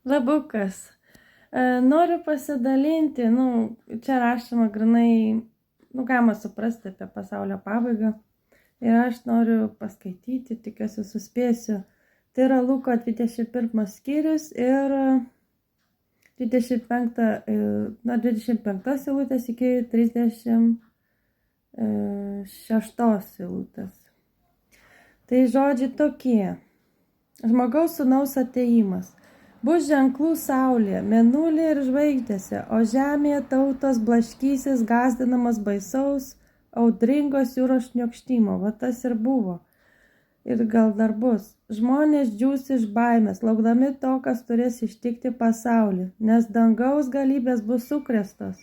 Labukas. Noriu pasidalinti, čia rašoma grinai, galima suprasti apie pasaulio pabaigą. Ir aš noriu paskaityti, tikiuosi suspėsiu. Tai yra Luko 21 skyrius ir 25 eilutės iki 36 eilutės. Tai žodžiai tokie. Žmogaus sūnaus atėjimas. Bus ženklų saulėje, mėnulė ir žvaigždėse, o žemėje tautos blaškysis gąsdinamas baisaus, audringos jūros šniokštimo. Va tas ir buvo. Ir gal dar bus. Žmonės džiūs iš baimės, laukdami to, kas turės ištikti pasaulį, nes dangaus galybės bus sukrėstos.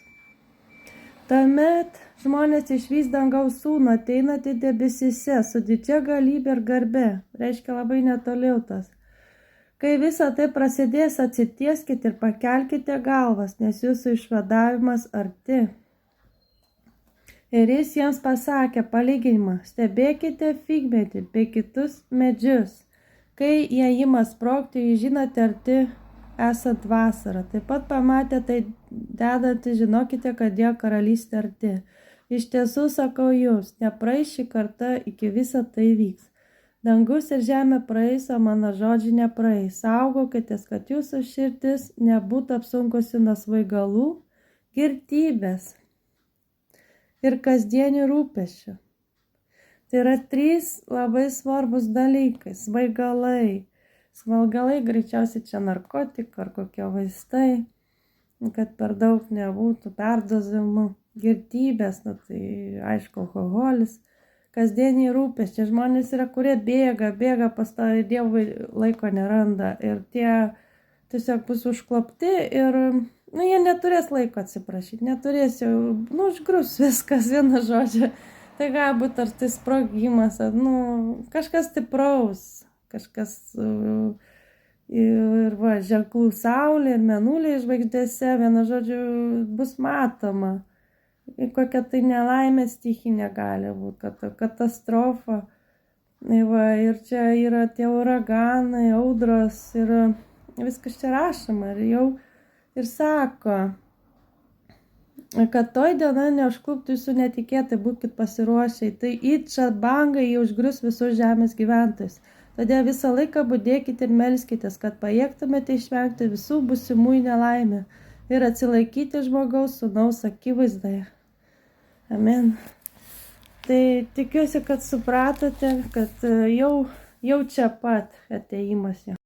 Tuomet žmonės išvys dangaus sūnų ateinantį debesyse su didžia galybė ir garbe. Reiškia labai netoliautas. Kai visa tai prasidės, atsitieskite ir pakelkite galvas, nes jūsų išvadavimas arti. Ir jis jiems pasakė palyginimą, stebėkite figmedį bei kitus medžius. Kai jie ima sprogti, jūs žinote arti esant vasarą. Taip pat pamatę tai dedantį, žinokite, kad Dievo karalystė arti. Iš tiesų sakau jums, nepraeis šį kartą iki visa tai vyks. Dangus ir žemė praeis, o mano žodžiai nepraeis. Saugokitės, kad jūsų širdis nebūtų apsunkusi nuo svaigalų, girtybės ir kasdienių rūpesčių. Tai yra 3 labai svarbus dalykai. Svaigalai. Svaigalai greičiausiai čia narkotikai ar kokie vaistai, kad per daug nebūtų perdozavimų. Girtybės, tai aišku, alkoholis. Kasdieniai rūpesčiai. Žmonės yra, kurie bėga pastoviai, Dievui laiko neranda ir tie tiesiog bus užklopti ir jie neturės laiko atsiprašyti, neturės jau, užgrūs viskas vienu žodžiu. Tai gali būti ar tai sprogimas, kažkas stipraus, kažkas ir ženklų saulė ir mėnulė žvaigždėse, vienu žodžiu, bus matoma. Kokia tai nelaimė stichinė gali būti, katastrofa. Ir čia yra tie uraganai, audros ir viskas čia rašoma. Ir sako, kad toj diena neužkluptų jūsų netikėtai, būkit pasiruošę. Tai čia bangai jie užgrius visus žemės gyventojus. Todėl visą laiką budėkite ir melskitės, kad pajėgtumėte išvengti visų būsimųjų nelaimių ir atsilaikyti žmogaus sūnaus akivaizdoje. Amen. Tai tikiuosi, kad supratote, kad jau čia pat atėjimas jo.